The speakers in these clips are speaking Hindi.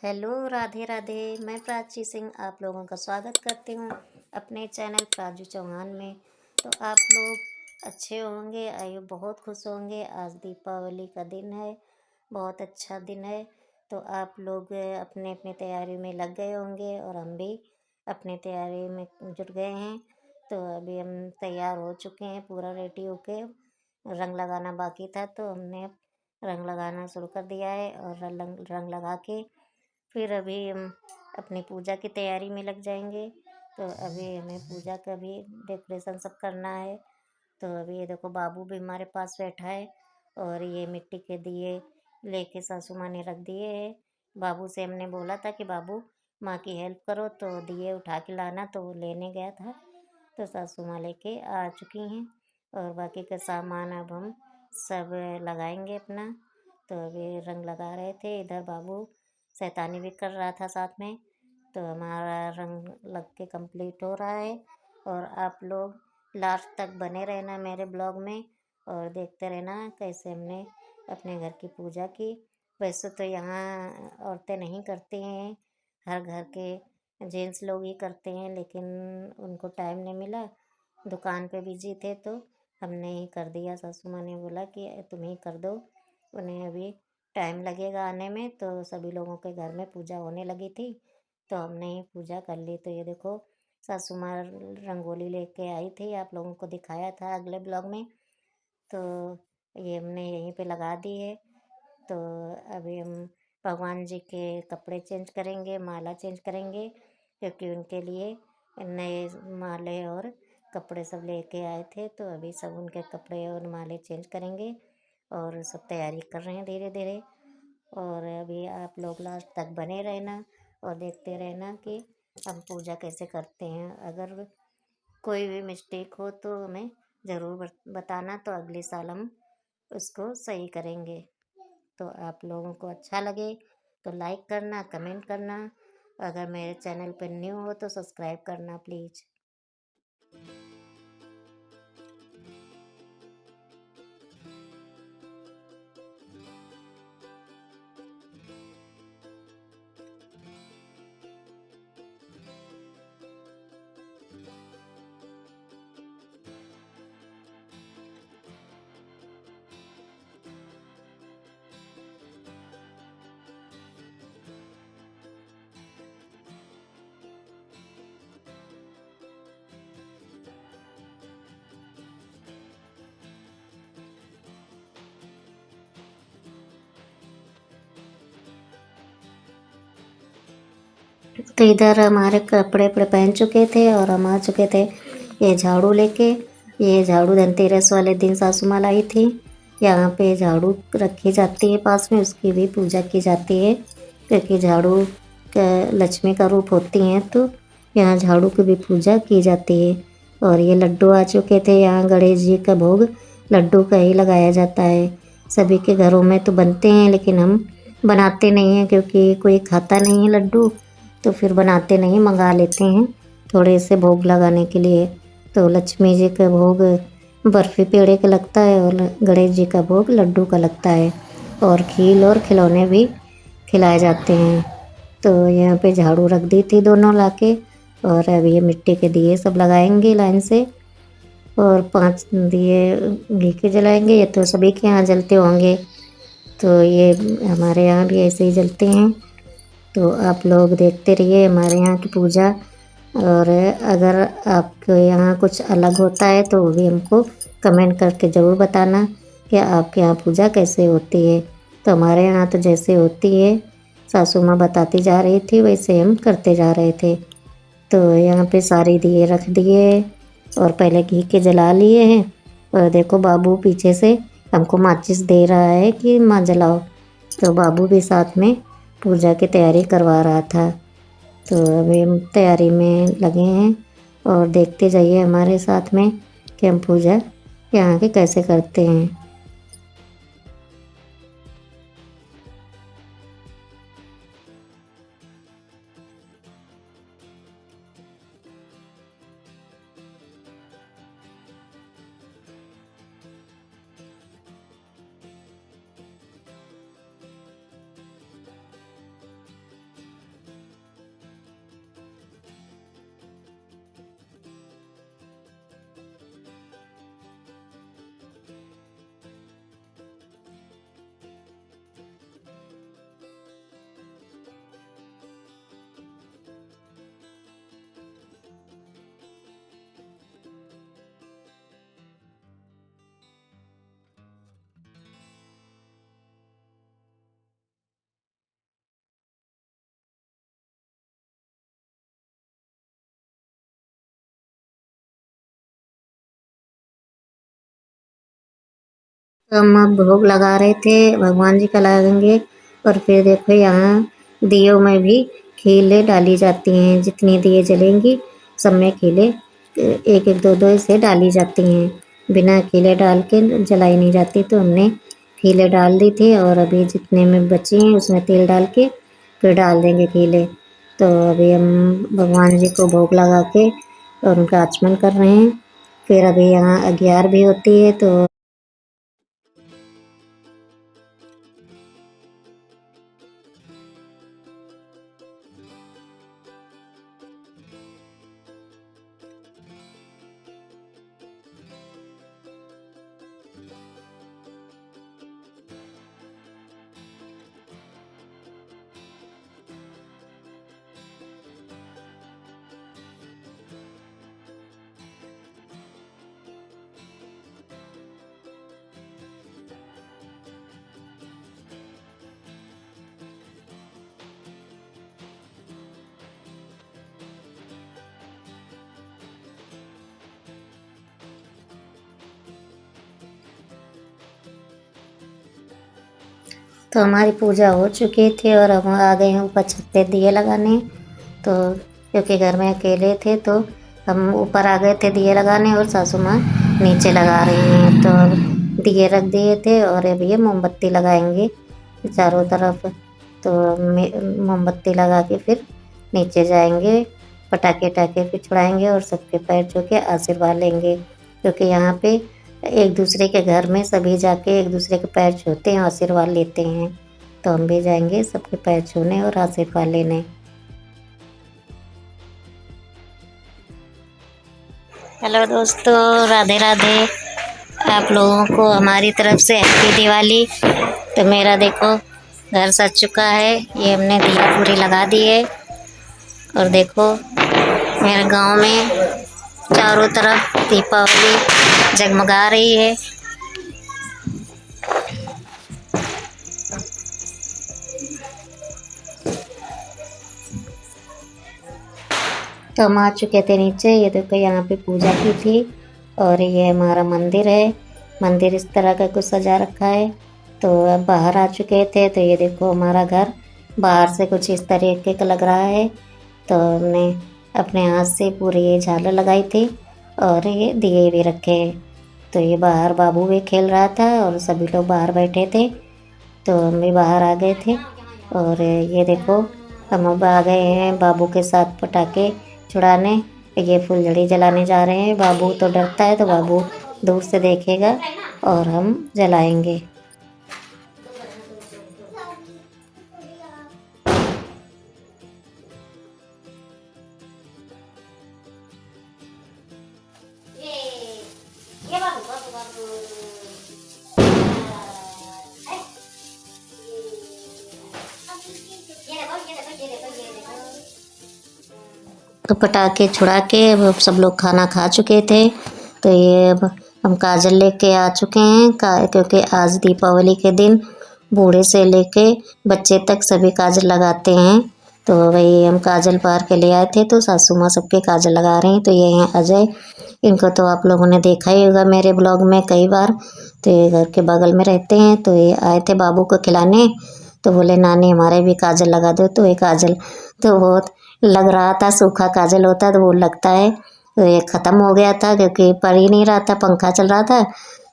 हेलो, राधे राधे। मैं प्राची सिंह आप लोगों का स्वागत करती हूँ अपने चैनल प्राजू चौहान में। तो आप लोग अच्छे होंगे, आयु बहुत खुश होंगे। आज दीपावली का दिन है, बहुत अच्छा दिन है। तो आप लोग अपने अपने तैयारी में लग गए होंगे और हम भी अपने तैयारी में जुट गए हैं। तो अभी हम तैयार हो चुके हैं, पूरा रेडी होके। रंग लगाना बाकी था तो हमने रंग लगाना शुरू कर दिया है और रंग लगा के फिर अभी हम अपनी पूजा की तैयारी में लग जाएंगे। तो अभी हमें पूजा का भी डेकोरेशन सब करना है। तो अभी ये देखो बाबू भी हमारे पास बैठा है और ये मिट्टी के दिए लेके सासू माँ ने रख दिए है। बाबू से हमने बोला था कि बाबू माँ की हेल्प करो, तो दिए उठा के लाना, तो वो लेने गया था। तो सासू माँ लेके आ चुकी हैं और बाकी का सामान अब हम सब लगाएंगे अपना। तो अभी रंग लगा रहे थे, इधर बाबू शैतानी भी कर रहा था साथ में। तो हमारा रंग लग के कंप्लीट हो रहा है और आप लोग लास्ट तक बने रहना मेरे ब्लॉग में और देखते रहना कैसे हमने अपने घर की पूजा की। वैसे तो यहाँ औरतें नहीं करती हैं, हर घर के जेंट्स लोग ही करते हैं, लेकिन उनको टाइम नहीं मिला, दुकान पे बिजी थे, तो हमने ही कर दिया। सासू माँ ने बोला कि तुम ही कर दो, उन्हें अभी टाइम लगेगा आने में। तो सभी लोगों के घर में पूजा होने लगी थी तो हमने ही पूजा कर ली। तो ये देखो सासू माँ रंगोली लेके आई थी, आप लोगों को दिखाया था अगले ब्लॉग में। तो ये हमने यहीं पे लगा दी है। तो अभी हम भगवान जी के कपड़े चेंज करेंगे, माला चेंज करेंगे, क्योंकि उनके लिए नए माले और कपड़े सब लेके आए थे। तो अभी सब उनके कपड़े और माले चेंज करेंगे और सब तैयारी कर रहे हैं धीरे धीरे। और अभी आप लोग लास्ट तक बने रहना और देखते रहना कि हम पूजा कैसे करते हैं। अगर कोई भी मिस्टेक हो तो हमें ज़रूर बताना, तो अगले साल हम उसको सही करेंगे। तो आप लोगों को अच्छा लगे तो लाइक करना, कमेंट करना। अगर मेरे चैनल पर न्यू हो तो सब्सक्राइब करना प्लीज़। तो इधर हमारे कपड़े वपड़े पहन चुके थे और हम आ चुके थे ये झाड़ू लेके। ये झाड़ू धनतेरस वाले दिन सासू माँ लाई थी। यहाँ पे झाड़ू रखी जाती है, पास में उसकी भी पूजा की जाती है, क्योंकि झाड़ू लक्ष्मी का रूप होती हैं। तो यहाँ झाड़ू की भी पूजा की जाती है। और ये लड्डू आ चुके थे, यहाँ गणेश जी का भोग लड्डू का ही लगाया जाता है। सभी के घरों में तो बनते हैं, लेकिन हम बनाते नहीं हैं क्योंकि कोई खाता नहीं है लड्डू, तो फिर बनाते नहीं, मंगा लेते हैं थोड़े से भोग लगाने के लिए। तो लक्ष्मी जी का भोग बर्फ़ी पेड़े का लगता है और गणेश जी का भोग लड्डू का लगता है, और खील और खिलौने भी खिलाए जाते हैं। तो यहाँ पे झाड़ू रख दी थी दोनों लाके, और अब ये मिट्टी के दिए सब लगाएंगे लाइन से, और 5 दिए घी के जलाएंगे। ये तो सभी के यहाँ जलते होंगे, तो ये हमारे यहाँ भी ऐसे ही जलते हैं। तो आप लोग देखते रहिए हमारे यहाँ की पूजा। और अगर आपके यहाँ कुछ अलग होता है तो वो भी हमको कमेंट करके ज़रूर बताना कि आपके यहाँ पूजा कैसे होती है। तो हमारे यहाँ तो जैसे होती है सासू माँ बताती जा रही थी, वैसे हम करते जा रहे थे। तो यहाँ पे सारे दिए रख दिए और पहले घी के जला लिए हैं। और देखो बाबू पीछे से हमको माचिस दे रहा है कि माँ जलाओ, तो बाबू भी साथ में पूजा की तैयारी करवा रहा था। तो अभी हम तैयारी में लगे हैं और देखते जाइए हमारे साथ में कि हम पूजा यहाँ की कैसे करते हैं। तो हम अब भोग लगा रहे थे, भगवान जी का लगाएंगे। और फिर देखो यहाँ दियों में भी खीले डाली जाती हैं, जितनी दिए जलेंगी सब में खीले एक एक दो दो से डाली जाती हैं, बिना खीले डाल के जलाई नहीं जाती। तो हमने खीले डाल दी थी और अभी जितने में बची हैं उसमें तेल डाल के फिर डाल देंगे खीले। तो अभी हम भगवान जी को भोग लगा के और उनका आचमन कर रहे हैं। फिर अभी यहाँ 11 भी होती है तो हमारी पूजा हो चुकी थी और हम आ गए हैं ऊपर छत पे दिए लगाने। तो क्योंकि घर में अकेले थे तो हम ऊपर आ गए थे दिए लगाने और सासू माँ नीचे लगा रही हैं। तो अब दिए रख दिए थे और अभी ये मोमबत्ती लगाएंगे चारों तरफ। तो मोमबत्ती लगा के फिर नीचे जाएंगे, पटाखे टाखे फिर छुड़ाएंगे और सबके पैर छू के आशीर्वाद लेंगे। क्योंकि यहाँ पे एक दूसरे के घर में सभी जाके एक दूसरे के पैर छूते हैं, आशीर्वाद लेते हैं। तो हम भी जाएंगे सबके पैर छूने और आशीर्वाद लेने। हेलो दोस्तों, राधे राधे। आप लोगों को हमारी तरफ से हैप्पी दिवाली। तो मेरा देखो घर सज चुका है, ये हमने दिया पूरी लगा दी है। और देखो मेरे गांव में चारों तरफ दीपावली जगमगा रही है। तो हम आ चुके थे नीचे, ये देखो यहाँ पे पूजा की थी और ये हमारा मंदिर है। मंदिर इस तरह का कुछ सजा रखा है। तो अब बाहर आ चुके थे तो ये देखो हमारा घर बाहर से कुछ इस तरीके का लग रहा है। तो हमने अपने हाथ से पूरी ये झालर लगाई थी और ये दिए भी रखे। तो ये बाहर बाबू भी खेल रहा था और सभी लोग बाहर बैठे थे। तो हम भी बाहर आ गए थे और ये देखो हम अब आ गए हैं बाबू के साथ पटाखे छुड़ाने। ये फुलझड़ी जलाने जा रहे हैं। बाबू तो डरता है तो बाबू दूर से देखेगा और हम जलाएंगे। तो पटाखे छुड़ा के अब सब लोग खाना खा चुके थे। तो ये अब हम काजल लेके आ चुके हैं क्योंकि आज दीपावली के दिन बूढ़े से लेके बच्चे तक सभी काजल लगाते हैं। तो वही हम काजल पार के ले आए थे तो सासू माँ सबके काजल लगा रहे हैं। तो ये हैं अजय, इनको तो आप लोगों ने देखा ही होगा मेरे ब्लॉग में कई बार। तो ये घर के बगल में रहते हैं। तो ये आए थे बाबू को खिलाने। तो बोले नानी हमारे भी काजल लगा दो। तो ये काजल तो बहुत लग रहा था, सूखा काजल होता तो वो लगता है। तो ये ख़त्म हो गया था क्योंकि पड़ ही नहीं रहा था, पंखा चल रहा था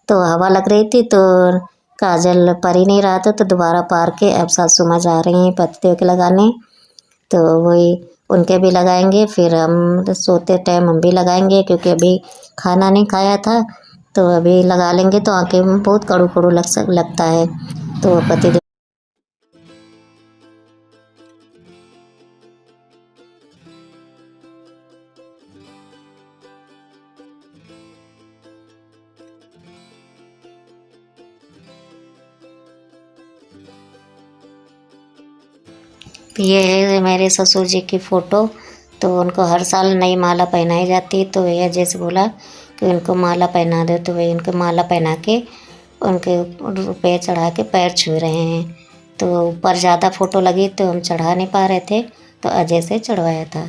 तो हवा लग रही थी तो काजल पड़ ही नहीं रहा था। तो दोबारा पार के अब सासू माँ जा रही हैं पत्ते के लगाने। तो वही उनके भी लगाएंगे, फिर हम सोते टाइम हम भी लगाएंगे क्योंकि अभी खाना नहीं खाया था। तो अभी लगा लेंगे तो आँखें में बहुत कड़ू कड़ू लगता है। तो पति ये है मेरे ससुर जी की फ़ोटो। तो उनको हर साल नई माला पहनाई जाती। तो भैया जैसे बोला कि उनको माला पहना दो तो वही उनको माला पहना के उनके रुपये चढ़ा के पैर छू रहे हैं। तो ऊपर ज़्यादा फ़ोटो लगी तो हम चढ़ा नहीं पा रहे थे तो अजय से चढ़वाया था।